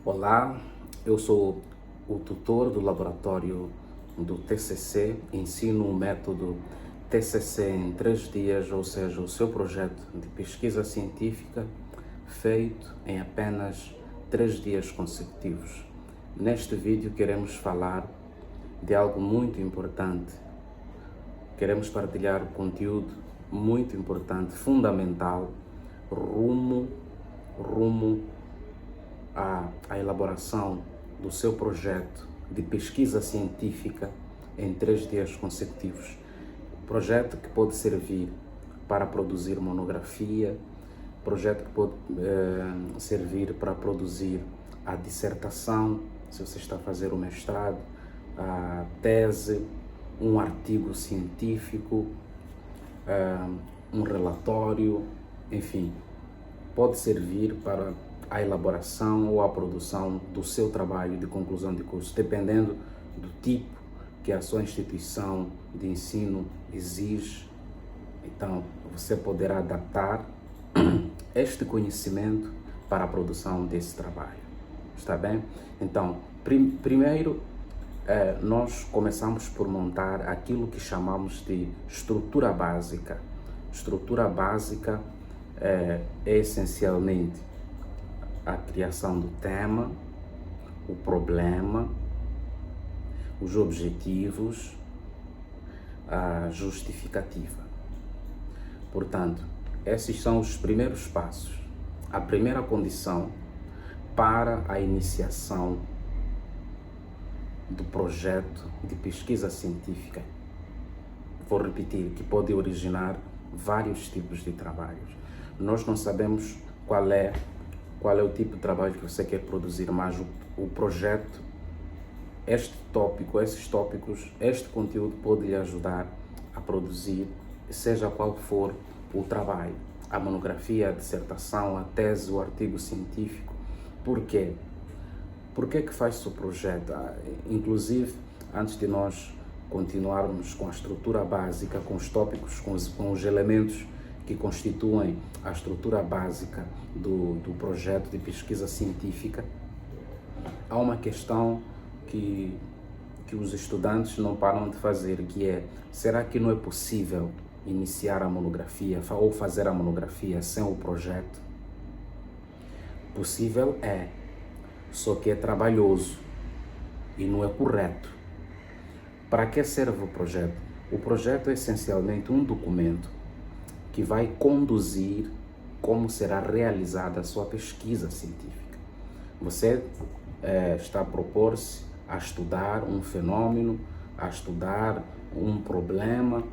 Olá, eu sou o tutor do laboratório do TCC, ensino o método TCC em 3 dias, ou seja, o seu projeto de pesquisa científica feito em apenas 3 dias consecutivos. Neste vídeo queremos falar de algo muito importante. Queremos partilhar conteúdo muito importante, fundamental, rumo à elaboração do seu projeto de pesquisa científica em 3 dias consecutivos. Projeto que pode servir para produzir monografia, projeto que pode servir para produzir a dissertação, se você está a fazer o mestrado, a tese, um artigo científico, um relatório, enfim, pode servir para a elaboração ou a produção do seu trabalho de conclusão de curso, dependendo do tipo que a sua instituição de ensino exige. Então, você poderá adaptar este conhecimento para a produção desse trabalho. Está bem? Então, primeiro, nós começamos por montar aquilo que chamamos de estrutura básica. Estrutura básica é essencialmente a criação do tema, o problema, os objetivos, a justificativa. Portanto, esses são os primeiros passos. A primeira condição para a iniciação do projeto de pesquisa científica. Vou repetir, que pode originar vários tipos de trabalhos. Nós não sabemos qual é o tipo de trabalho que você quer produzir, mas o projeto, esses tópicos, este conteúdo pode lhe ajudar a produzir, seja qual for o trabalho, a monografia, a dissertação, a tese, o artigo científico. Por quê? Por que faz o projeto? Inclusive, antes de nós continuarmos com a estrutura básica, com os tópicos, com os elementos que constituem a estrutura básica do projeto de pesquisa científica, há uma questão que os estudantes não param de fazer, que é: será que não é possível iniciar a monografia ou fazer a monografia sem o projeto? Possível é, só que é trabalhoso e não é correto. Para que serve o projeto? O projeto é essencialmente um documento que vai conduzir como será realizada a sua pesquisa científica. Você está a propor-se a estudar um fenômeno, a estudar um problema,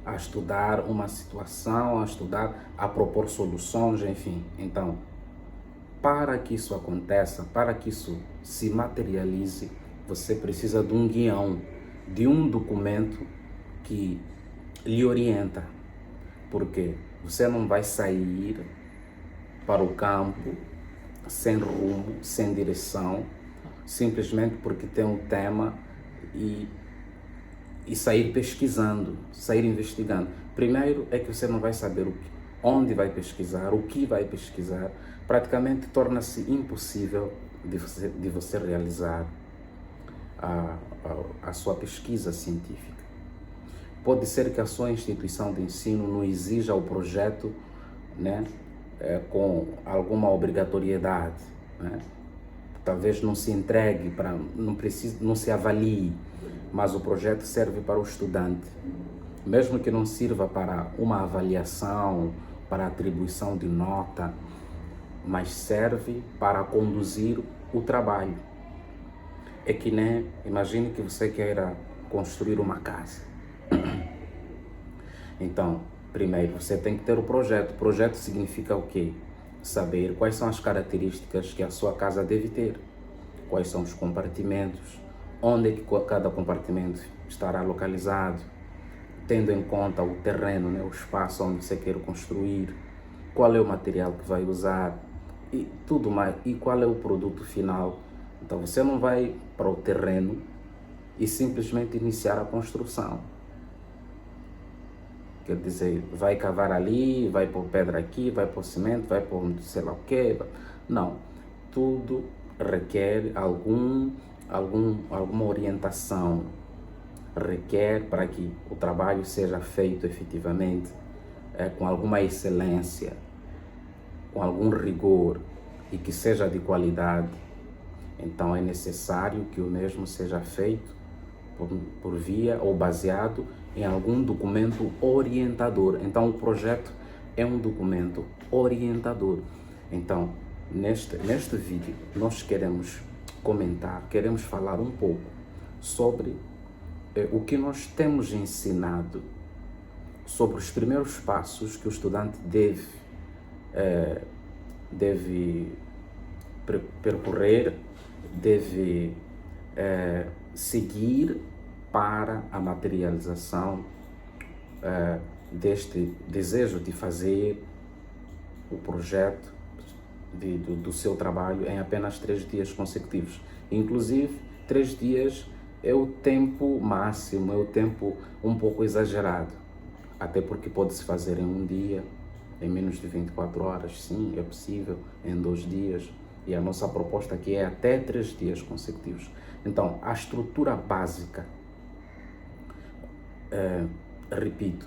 a estudar uma situação, a propor soluções, enfim. Então, para que isso aconteça, para que isso se materialize, você precisa de um guião, de um documento que lhe orienta. Porque você não vai sair para o campo sem rumo, sem direção, simplesmente porque tem um tema e sair pesquisando, sair investigando. Primeiro é que você não vai saber onde vai pesquisar, o que vai pesquisar. Praticamente torna-se impossível de você realizar a sua pesquisa científica. Pode ser que a sua instituição de ensino não exija o projeto, né, com alguma obrigatoriedade, né? Talvez não se entregue, não se avalie, mas o projeto serve para o estudante. Mesmo que não sirva para uma avaliação, para atribuição de nota, mas serve para conduzir o trabalho. É que nem, imagine que você queira construir uma casa. Então, primeiro você tem que ter o projeto. O projeto significa o quê? Saber quais são as características que a sua casa deve ter, quais são os compartimentos, onde é que cada compartimento estará localizado, tendo em conta o terreno, né, o espaço onde você quer construir, qual é o material que vai usar e tudo mais, e qual é o produto final. Então você não vai para o terreno e simplesmente iniciar a construção. Quer dizer, vai cavar ali, vai pôr pedra aqui, vai pôr cimento, vai pôr sei lá o quê. Não. tudo requer alguma orientação, requer para que o trabalho seja feito efetivamente com alguma excelência, com algum rigor e que seja de qualidade. Então é necessário que o mesmo seja feito por via ou baseado em algum documento orientador. Então o projeto é um documento orientador. Então neste vídeo nós queremos comentar, queremos falar um pouco sobre o que nós temos ensinado sobre os primeiros passos que o estudante deve percorrer, deve seguir para a materialização deste desejo de fazer o projeto do seu trabalho em apenas 3 dias consecutivos. Inclusive, 3 dias é o tempo máximo, é o tempo um pouco exagerado, até porque pode-se fazer em um dia, em menos de 24 horas, sim, é possível, em 2 dias, e a nossa proposta aqui é até 3 dias consecutivos. Então, a estrutura básica, repito,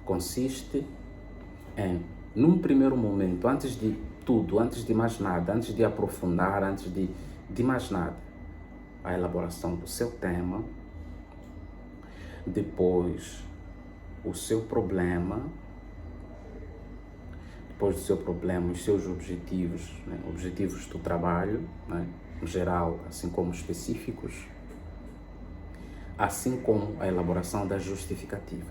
consiste em, num primeiro momento, antes de tudo, antes de mais nada, antes de aprofundar, antes de mais nada, a elaboração do seu tema, depois o seu problema, depois do seu problema, os seus objetivos, né? Objetivos do trabalho, né? Em geral, assim como específicos, assim como a elaboração da justificativa.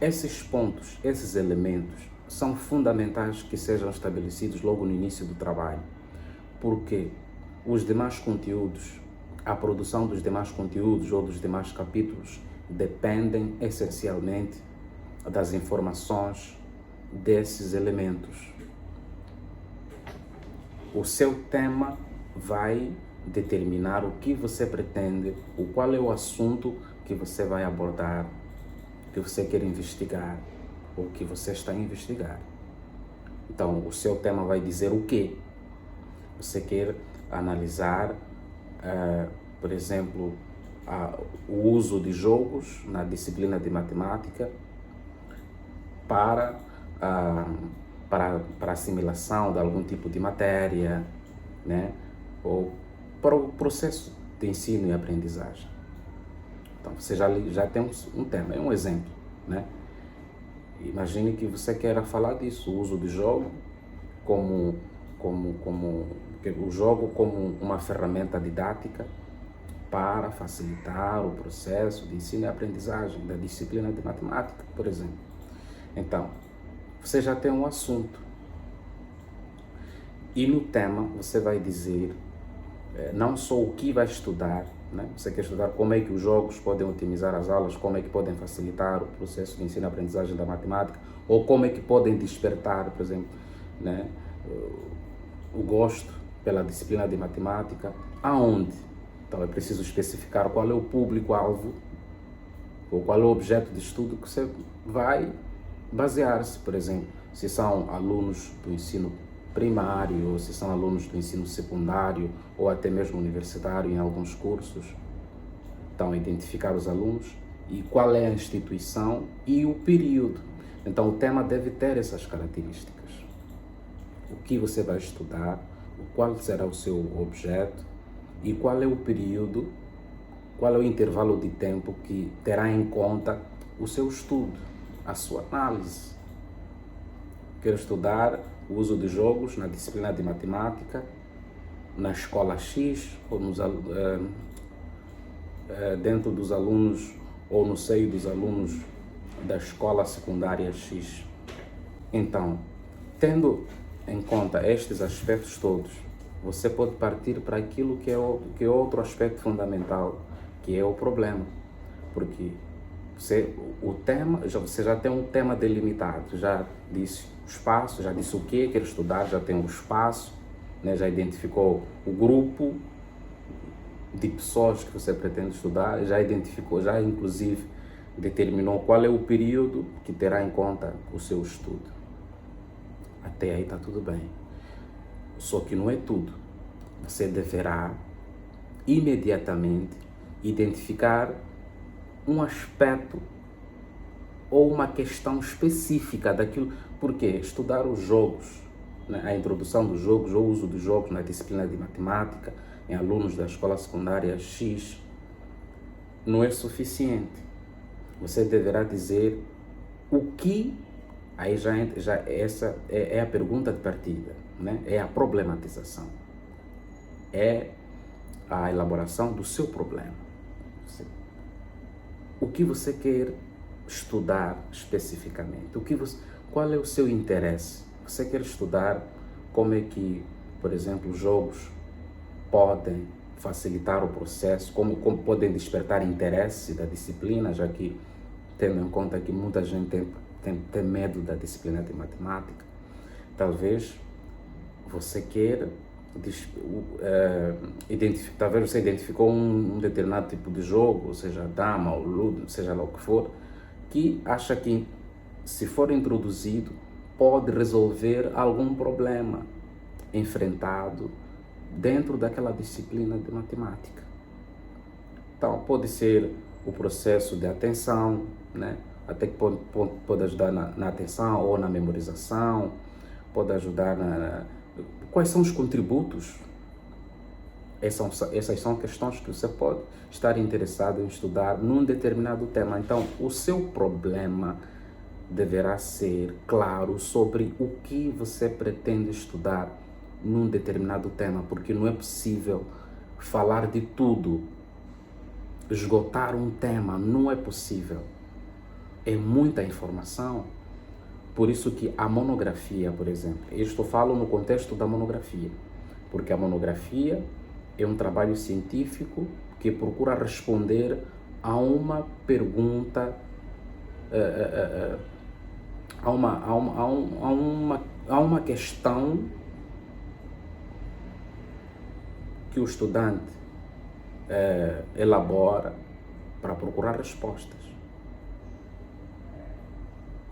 Esses pontos, esses elementos, são fundamentais que sejam estabelecidos logo no início do trabalho, porque os demais conteúdos, a produção dos demais conteúdos ou dos demais capítulos dependem essencialmente das informações desses elementos. O seu tema vai determinar o que você pretende, qual é o assunto que você vai abordar, que você quer investigar, ou que você está a investigar. Então, o seu tema vai dizer o quê? Você quer analisar, por exemplo, o uso de jogos na disciplina de matemática para assimilação de algum tipo de matéria, né? Ou para o processo de ensino e aprendizagem. Então, você já tem um tema, é um exemplo, né? Imagine que você queira falar disso, o uso do jogo como o jogo como uma ferramenta didática para facilitar o processo de ensino e aprendizagem da disciplina de matemática, por exemplo. Então, você já tem um assunto. E no tema você vai dizer não só o que vai estudar, né? Você quer estudar como é que os jogos podem otimizar as aulas, como é que podem facilitar o processo de ensino e aprendizagem da matemática, ou como é que podem despertar, por exemplo, né, o gosto pela disciplina de matemática, aonde? Então é preciso especificar qual é o público-alvo, ou qual é o objeto de estudo que você vai basear-se, por exemplo, se são alunos do ensino primário, ou se são alunos do ensino secundário, ou até mesmo universitário em alguns cursos. Então, identificar os alunos e qual é a instituição e o período. Então, o tema deve ter essas características. O que você vai estudar, qual será o seu objeto e qual é o período, qual é o intervalo de tempo que terá em conta o seu estudo, a sua análise. Quero estudar o uso de jogos na disciplina de matemática, na escola X, ou dentro dos alunos, ou no seio dos alunos da escola secundária X. Então, tendo em conta estes aspectos todos, você pode partir para aquilo que é outro aspecto fundamental, que é o problema. Porque você já tem um tema delimitado, já disse o espaço, já disse o que quer estudar, já tem o espaço, né? Já identificou o grupo de pessoas que você pretende estudar, já identificou, já inclusive determinou qual é o período que terá em conta o seu estudo. Até aí está tudo bem. Só que não é tudo. Você deverá imediatamente identificar um aspecto ou uma questão específica daquilo. Porque estudar os jogos, né, a introdução dos jogos, o uso dos jogos na disciplina de matemática em alunos da escola secundária X, não é suficiente. Você deverá dizer o que, aí já essa é a pergunta de partida, né? É a problematização, é a elaboração do seu problema. O que você quer estudar especificamente? Qual é o seu interesse? Você quer estudar como é que, por exemplo, jogos podem facilitar o processo, como podem despertar interesse da disciplina, já que, tendo em conta que muita gente tem medo da disciplina de matemática. Talvez você queira talvez você identificou um determinado tipo de jogo, ou seja, dama ou ludo, seja lá o que for, que acha que, se for introduzido, pode resolver algum problema enfrentado dentro daquela disciplina de matemática. Então, pode ser o processo de atenção, né? Até que pode ajudar na atenção ou na memorização, pode ajudar Quais são os contributos? Essas são questões que você pode estar interessado em estudar num determinado tema. Então, o seu problema deverá ser claro sobre o que você pretende estudar num determinado tema, porque não é possível falar de tudo, esgotar um tema, não é possível. É muita informação. Por isso que a monografia, por exemplo, eu falo no contexto da monografia, porque a monografia é um trabalho científico que procura responder a uma pergunta, a uma questão que o estudante elabora para procurar respostas.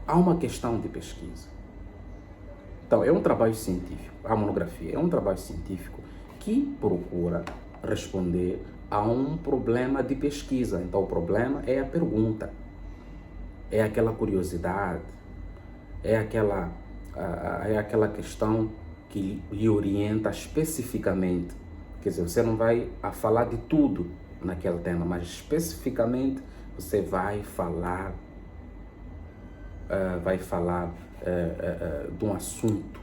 Há uma questão de pesquisa. Então, é um trabalho científico. A monografia é um trabalho científico que procura responder a um problema de pesquisa. Então, o problema é a pergunta, é aquela curiosidade, é aquela questão que lhe orienta especificamente. Quer dizer, você não vai falar de tudo naquele tema, mas especificamente você vai falar de um assunto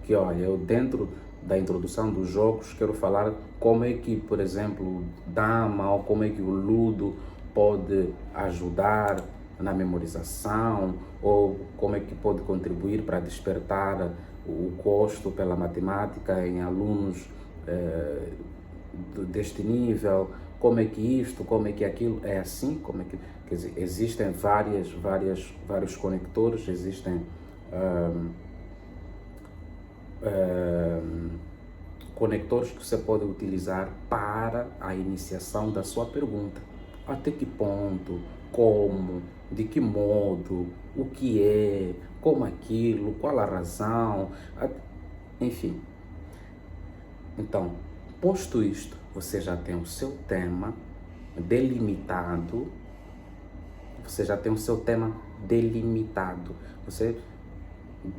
que, olha, eu dentro da introdução dos jogos quero falar como é que, por exemplo, dama ou como é que o ludo pode ajudar na memorização, ou como é que pode contribuir para despertar o gosto pela matemática em alunos deste nível, como é que isto, como é que aquilo, é assim, como é que, quer dizer, existem vários conectores, existem conectores que você pode utilizar para a iniciação da sua pergunta. Até que ponto, como, de que modo, o que é, como aquilo, qual a razão, enfim. Então, posto isto, você já tem o seu tema delimitado.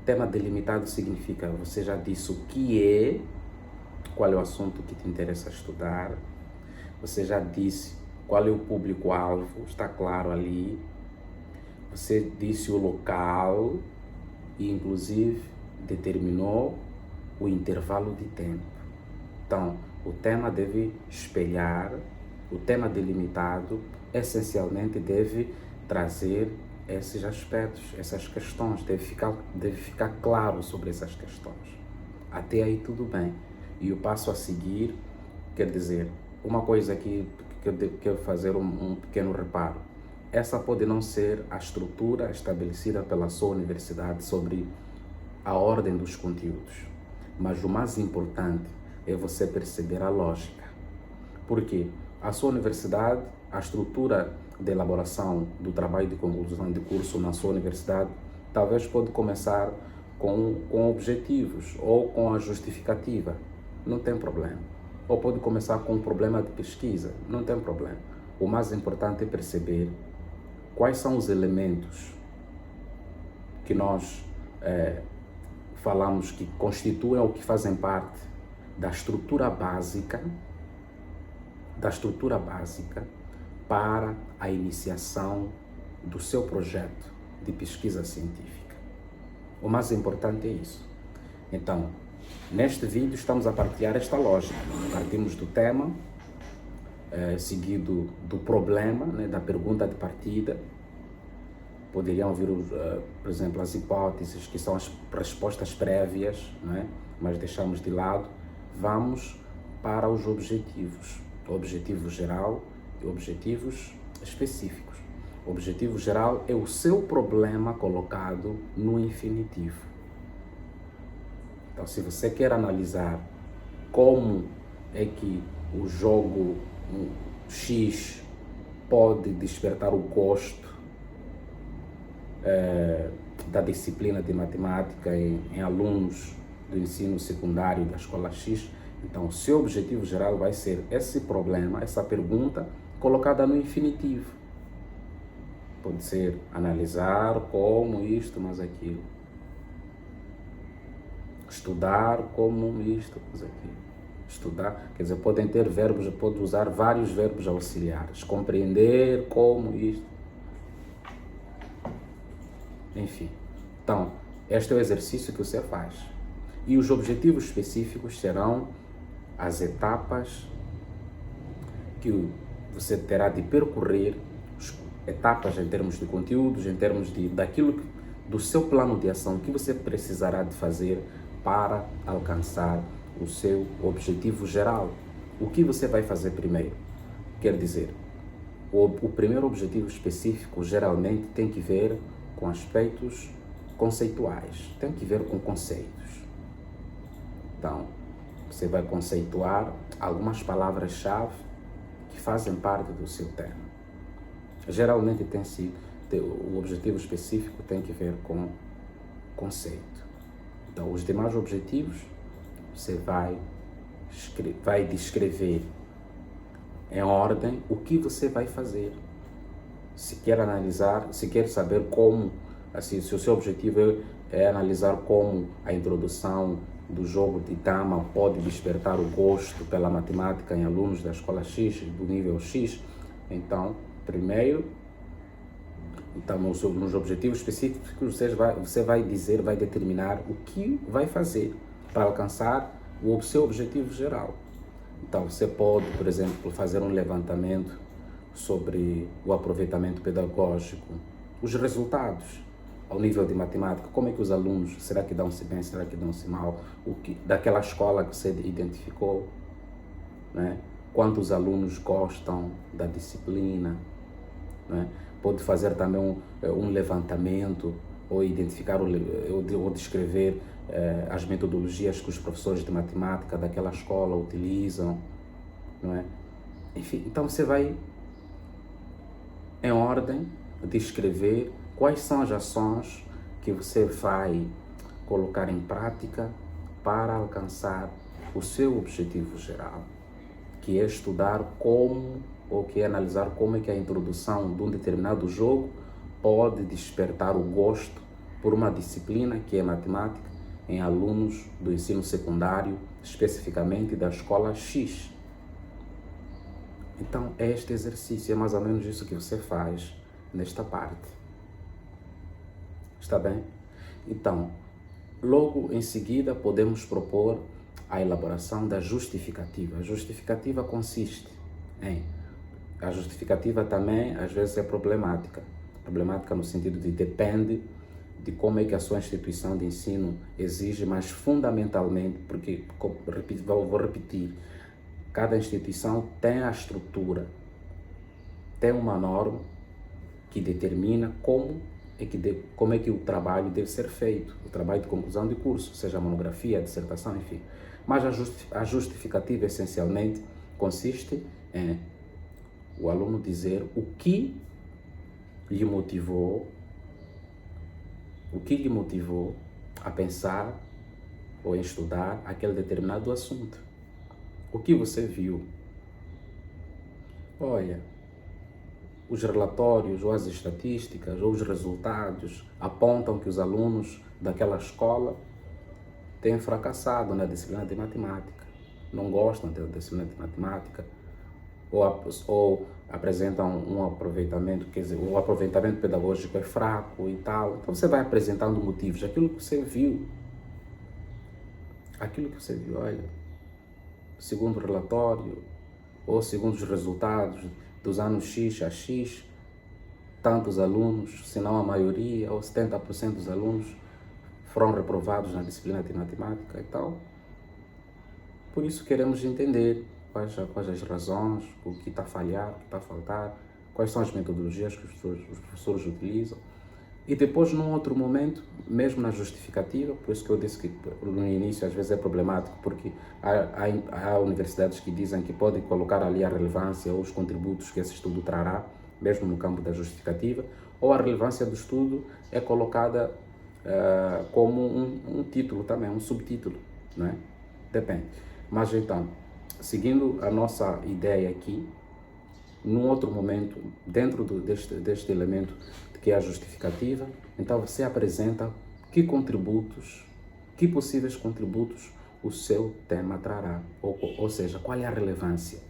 Tema delimitado significa, você já disse o que é, qual é o assunto que te interessa estudar, você já disse qual é o público-alvo, está claro ali, você disse o local e, inclusive, determinou o intervalo de tempo. Então, o tema deve espelhar, o tema delimitado, essencialmente deve trazer esses aspectos, essas questões, deve ficar claro sobre essas questões. Até aí tudo bem. E o passo a seguir, quer dizer, uma coisa que eu quero fazer um pequeno reparo. Essa pode não ser a estrutura estabelecida pela sua universidade sobre a ordem dos conteúdos, mas o mais importante é você perceber a lógica. Porque a sua universidade, a estrutura de elaboração do trabalho de conclusão de curso na sua universidade, talvez pode começar com objetivos ou com a justificativa, não tem problema. Ou pode começar com um problema de pesquisa, não tem problema. O mais importante é perceber quais são os elementos que nós falamos que constituem ou que fazem parte da estrutura básica para a iniciação do seu projeto de pesquisa científica. O mais importante é isso. Então, neste vídeo estamos a partilhar esta lógica. Partimos do tema, seguido do problema, né, da pergunta de partida. Poderiam vir, por exemplo, as hipóteses, que são as respostas prévias, né, mas deixamos de lado. Vamos para os objetivos. Objetivo geral e objetivos específicos. O objetivo geral é o seu problema colocado no infinitivo. Então, se você quer analisar como é que o jogo X pode despertar o gosto da disciplina de matemática em alunos do ensino secundário da escola X, então o seu objetivo geral vai ser esse problema, essa pergunta colocada no infinitivo. Pode ser analisar como isto, mas aquilo. Estudar como isto, mas aquilo. Estudar, quer dizer, podem ter verbos, pode usar vários verbos auxiliares. Compreender como isto. Enfim. Então, este é o exercício que você faz. E os objetivos específicos serão as etapas que você terá de percorrer, etapas em termos de conteúdos, em termos do seu plano de ação, que você precisará de fazer para alcançar o seu objetivo geral. O que você vai fazer primeiro? Quer dizer, o primeiro objetivo específico geralmente tem que ver com aspectos conceituais, tem que ver com conceitos. Então, você vai conceituar algumas palavras-chave que fazem parte do seu tema. Geralmente o objetivo específico tem que ver com conceito. Então, os demais objetivos você vai descrever em ordem o que você vai fazer. Se quer analisar, se quer saber como, assim, se o seu objetivo é analisar como a introdução do jogo de dama pode despertar o gosto pela matemática em alunos da escola X, do nível X, então, primeiro, nos objetivos específicos, você vai determinar o que vai fazer para alcançar o seu objetivo geral. Então, você pode, por exemplo, fazer um levantamento sobre o aproveitamento pedagógico, os resultados ao nível de matemática, como é que os alunos, será que dão-se bem, será que dão-se mal, daquela escola que você identificou, né? Quantos alunos gostam da disciplina, né? Pode fazer também um levantamento ou identificar ou descrever as metodologias que os professores de matemática daquela escola utilizam, não é? Enfim, então você vai em ordem descrever quais são as ações que você vai colocar em prática para alcançar o seu objetivo geral, que é estudar que é analisar como é que a introdução de um determinado jogo pode despertar o gosto por uma disciplina que é matemática em alunos do ensino secundário, especificamente da escola X. Então, este exercício é mais ou menos isso que você faz nesta parte. Está bem? Então, logo em seguida podemos propor a elaboração da justificativa. A justificativa consiste em... A justificativa também, às vezes, é problemática. Problemática no sentido de depende de como é que a sua instituição de ensino exige, mas fundamentalmente, porque, vou repetir, cada instituição tem a estrutura, tem uma norma que determina como é que o trabalho deve ser feito, o trabalho de conclusão de curso, seja a monografia, a dissertação, enfim. Mas a justificativa, essencialmente, consiste em o aluno dizer o que lhe motivou a pensar ou em estudar aquele determinado assunto. O que você viu? Olha, os relatórios ou as estatísticas ou os resultados apontam que os alunos daquela escola têm fracassado na disciplina de matemática, não gostam da disciplina de matemática, ou apresentam um aproveitamento, quer dizer, o aproveitamento pedagógico é fraco e tal. Então você vai apresentando motivos, aquilo que você viu, olha, segundo o relatório, ou segundo os resultados dos anos X a X, tantos alunos, se não a maioria, ou 70% dos alunos foram reprovados na disciplina de matemática e tal. Por isso queremos entender quais as razões, o que está a falhar, o que está a faltar, quais são as metodologias que os professores utilizam. E depois, num outro momento, mesmo na justificativa, por isso que eu disse que no início às vezes é problemático, porque há universidades que dizem que podem colocar ali a relevância ou os contributos que esse estudo trará, mesmo no campo da justificativa, ou a relevância do estudo é colocada como um título também, um subtítulo, não é? Depende. Mas então, seguindo a nossa ideia aqui, num outro momento, dentro deste elemento que é a justificativa, então você apresenta que possíveis contributos o seu tema trará, ou seja, qual é a relevância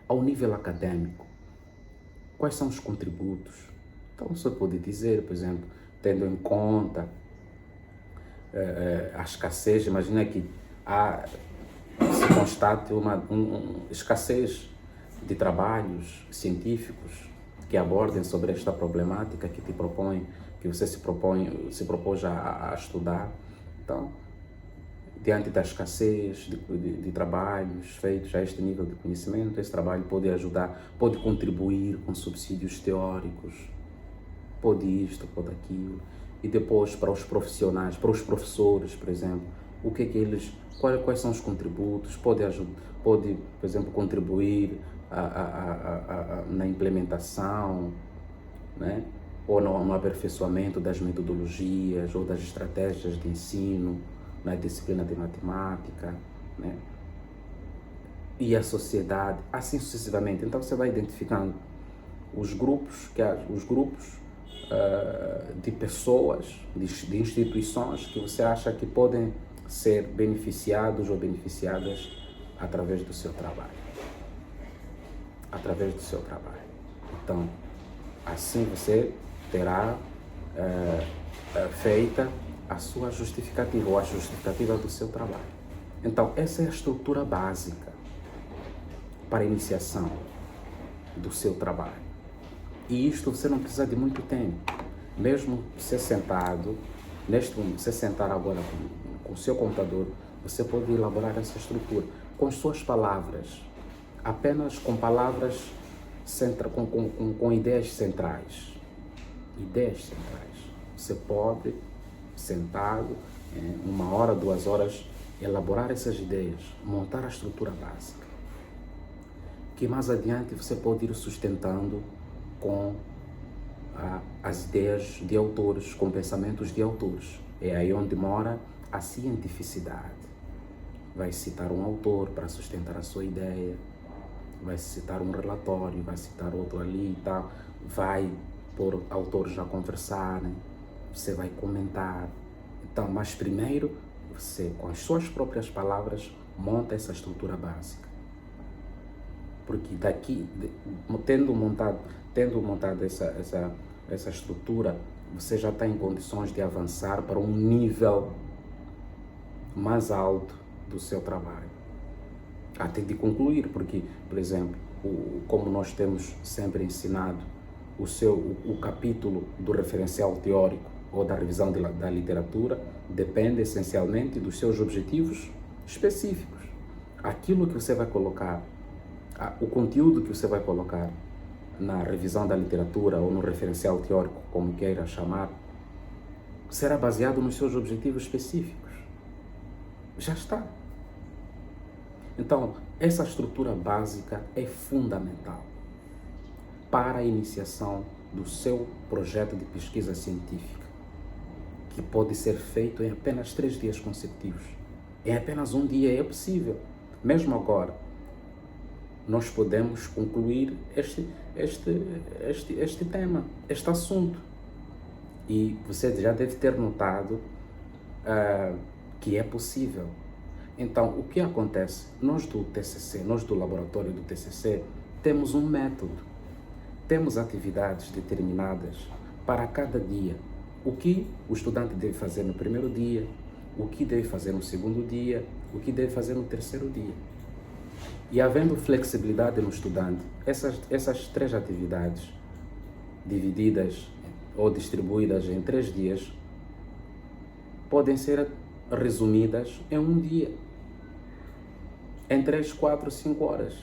ao nível acadêmico, quais são os contributos. Então você pode dizer, por exemplo, tendo em conta a escassez, imagina que se constate uma escassez de trabalhos científicos que abordem sobre esta problemática que você se propôs a estudar. Então, diante da escassez de trabalhos feitos a este nível de conhecimento, esse trabalho pode ajudar, pode contribuir com subsídios teóricos, pode isto, pode aquilo. E depois, para os profissionais, para os professores, por exemplo, quais são os contributos, pode, por exemplo, contribuir na implementação, né? Ou no aperfeiçoamento das metodologias ou das estratégias de ensino na disciplina de matemática, né? E a sociedade, assim sucessivamente. Então você vai identificando os grupos de pessoas, de instituições que você acha que podem ser beneficiados ou beneficiadas através do seu trabalho. Então, assim você terá feita a sua justificativa ou a justificativa do seu trabalho. Então, essa é a estrutura básica para a iniciação do seu trabalho. E isto você não precisa de muito tempo. Mesmo você sentar agora com o seu computador, você pode elaborar essa estrutura com suas palavras, apenas com palavras, com ideias centrais. Você pode, sentado, em 1 hora, 2 horas, elaborar essas ideias, montar a estrutura básica, que mais adiante você pode ir sustentando com as ideias de autores, com pensamentos de autores. É aí onde mora a cientificidade. Vai citar um autor para sustentar a sua ideia, vai citar um relatório, vai citar outro ali e tal, vai pôr autores a conversarem, você vai comentar. Então, mas primeiro, você, com as suas próprias palavras, monta essa estrutura básica. Porque daqui, tendo montado essa estrutura, você já está em condições de avançar para um nível mais alto do seu trabalho, até de concluir, porque, por exemplo, como nós temos sempre ensinado, o capítulo do referencial teórico ou da revisão da literatura depende essencialmente dos seus objetivos específicos. Aquilo que você vai colocar, o conteúdo que você vai colocar na revisão da literatura ou no referencial teórico, como queira chamar, será baseado nos seus objetivos específicos. Já está. Então, essa estrutura básica é fundamental para a iniciação do seu projeto de pesquisa científica, que pode ser feito em apenas 3 dias consecutivos. Em apenas um dia é possível. Mesmo agora, nós podemos concluir este tema, este assunto. E você já deve ter notado que é possível. Então, o que acontece? Nós do TCC, nós do laboratório do TCC, temos um método, temos atividades determinadas para cada dia. O que o estudante deve fazer no primeiro dia, o que deve fazer no segundo dia, o que deve fazer no terceiro dia. E havendo flexibilidade no estudante, essas 3 atividades divididas ou distribuídas em 3 dias podem ser resumidas em um dia, em 3, 4, 5 horas.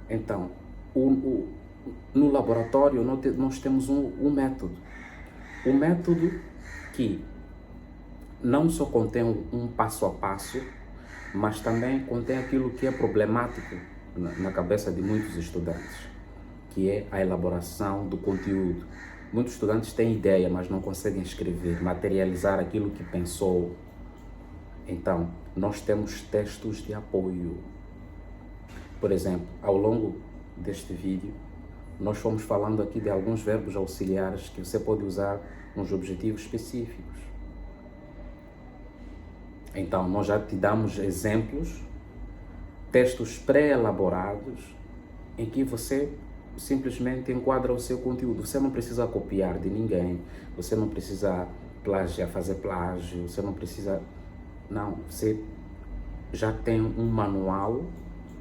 Então, no laboratório nós temos um método. Um método que não só contém um passo a passo, mas também contém aquilo que é problemático na cabeça de muitos estudantes, que é a elaboração do conteúdo. Muitos estudantes têm ideia, mas não conseguem escrever, materializar aquilo que pensou. Então, nós temos textos de apoio. Por exemplo, ao longo deste vídeo, nós fomos falando aqui de alguns verbos auxiliares que você pode usar nos objetivos específicos. Então, nós já te damos exemplos, textos pré-elaborados, em que você simplesmente enquadra o seu conteúdo. Você não precisa copiar de ninguém, você não precisa fazer plágio, você não precisa... Não, você já tem um manual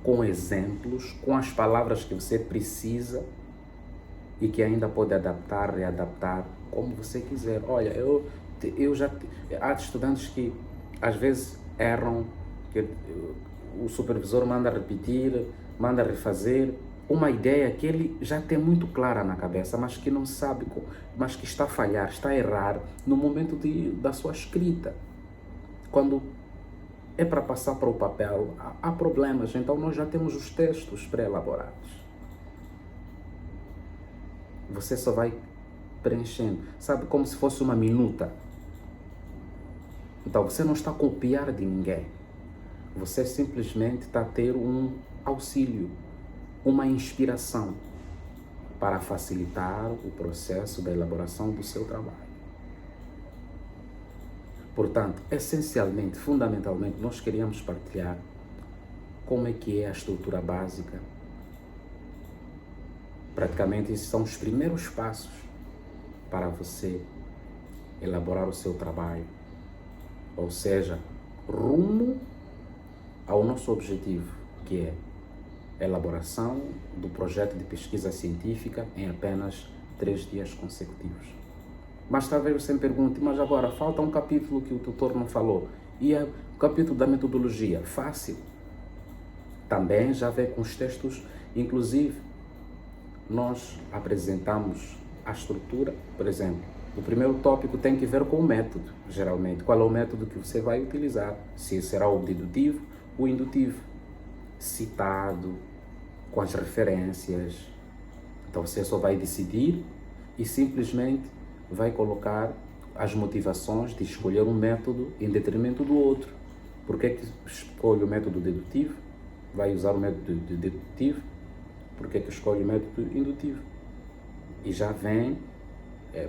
com exemplos, com as palavras que você precisa e que ainda pode adaptar, readaptar, como você quiser. Olha, há estudantes que às vezes erram, que o supervisor manda repetir, manda refazer uma ideia que ele já tem muito clara na cabeça, mas que não sabe, mas que está a falhar, está a errar no momento da sua escrita. Quando é para passar para o papel, há problemas. Então nós já temos os textos pré-elaborados. Você só vai preenchendo, sabe, como se fosse uma minuta. Então você não está a copiar de ninguém. Você simplesmente está a ter um auxílio, uma inspiração para facilitar o processo da elaboração do seu trabalho. Portanto, essencialmente, fundamentalmente, nós queríamos partilhar como é que é a estrutura básica. Praticamente, esses são os primeiros passos para você elaborar o seu trabalho. Ou seja, rumo ao nosso objetivo, que é a elaboração do projeto de pesquisa científica em apenas 3 dias consecutivos. Mas talvez você me pergunte, mas agora falta um capítulo que o tutor não falou. E é o capítulo da metodologia. Fácil. Também já vem com os textos, inclusive, nós apresentamos a estrutura, por exemplo. O primeiro tópico tem que ver com o método, geralmente. Qual é o método que você vai utilizar? Se será o dedutivo ou indutivo. Citado, com as referências. Então você só vai decidir e simplesmente vai colocar as motivações de escolher um método em detrimento do outro. Por que escolhe o método dedutivo? Vai usar o método dedutivo? Por que escolhe o método indutivo? E já vem,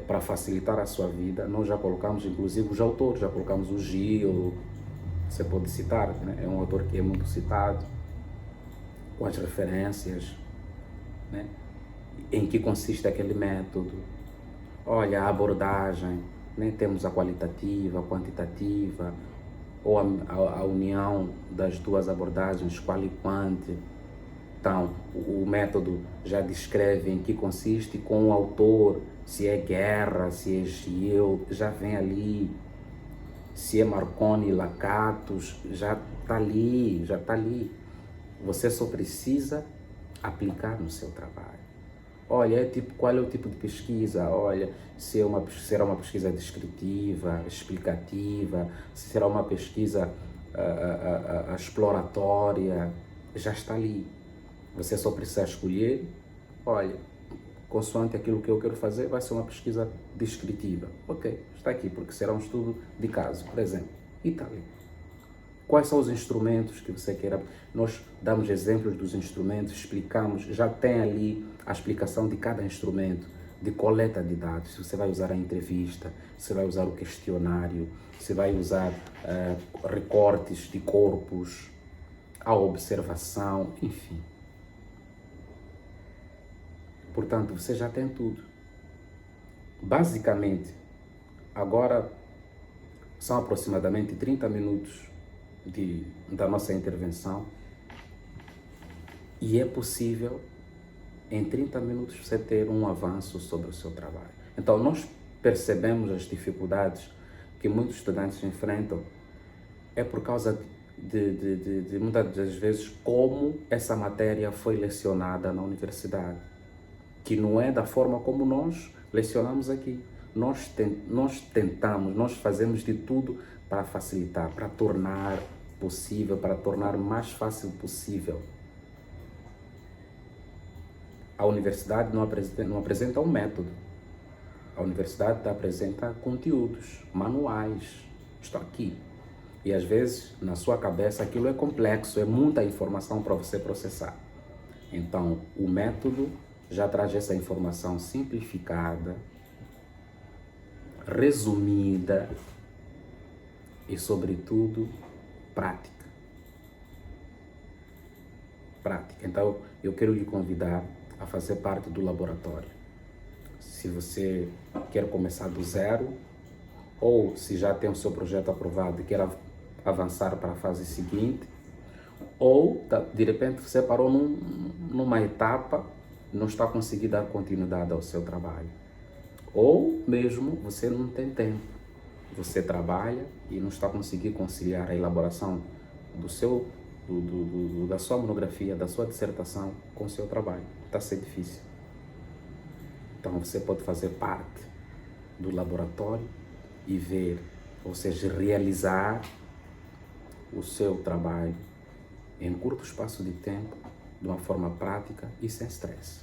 para facilitar a sua vida, nós já colocamos inclusive os autores, já colocamos o Gil, você pode citar, né? É um autor que é muito citado, com as referências, né? Em que consiste aquele método. Olha, a abordagem, né? Temos a qualitativa, a quantitativa, ou a união das duas abordagens, qual e quant. Então, o método já descreve em que consiste com o autor, se é Guerra, se é Gil, já vem ali. Se é Marconi, Lakatos, já está ali, já está ali. Você só precisa aplicar no seu trabalho. Olha, qual é o tipo de pesquisa? Olha, se será uma pesquisa descritiva, explicativa, se será uma pesquisa exploratória, já está ali. Você só precisa escolher, olha, consoante aquilo que eu quero fazer, vai ser uma pesquisa descritiva. Ok, está aqui, porque será um estudo de caso, por exemplo. E tal. Quais são os instrumentos que você queira? Nós damos exemplos dos instrumentos, explicamos, já tem ali a explicação de cada instrumento, de coleta de dados. Se você vai usar a entrevista, se vai usar o questionário, se vai usar recortes de corpos, a observação, enfim. Portanto, você já tem tudo. Basicamente, agora são aproximadamente 30 minutos da nossa intervenção e é possível em 30 minutos você ter um avanço sobre o seu trabalho. Então nós percebemos as dificuldades que muitos estudantes enfrentam é por causa de muitas das vezes como essa matéria foi lecionada na universidade, que não é da forma como nós lecionamos aqui. Nós tentamos, nós fazemos de tudo para facilitar, para tornar possível, para tornar mais fácil possível. A universidade não apresenta um método. A universidade apresenta conteúdos, manuais. Estão aqui. E às vezes, na sua cabeça, aquilo é complexo, é muita informação para você processar. Então, o método já traz essa informação simplificada, resumida e, sobretudo, prática. Então, eu quero lhe convidar a fazer parte do laboratório. Se você quer começar do zero, ou se já tem o seu projeto aprovado e quer avançar para a fase seguinte, ou de repente você parou numa etapa, não está conseguindo dar continuidade ao seu trabalho. Ou mesmo você não tem tempo, você trabalha e não está conseguindo conciliar a elaboração da sua monografia, da sua dissertação com o seu trabalho. Está a ser difícil. Então você pode fazer parte do laboratório e ver, ou seja, realizar o seu trabalho em curto espaço de tempo, de uma forma prática e sem estresse.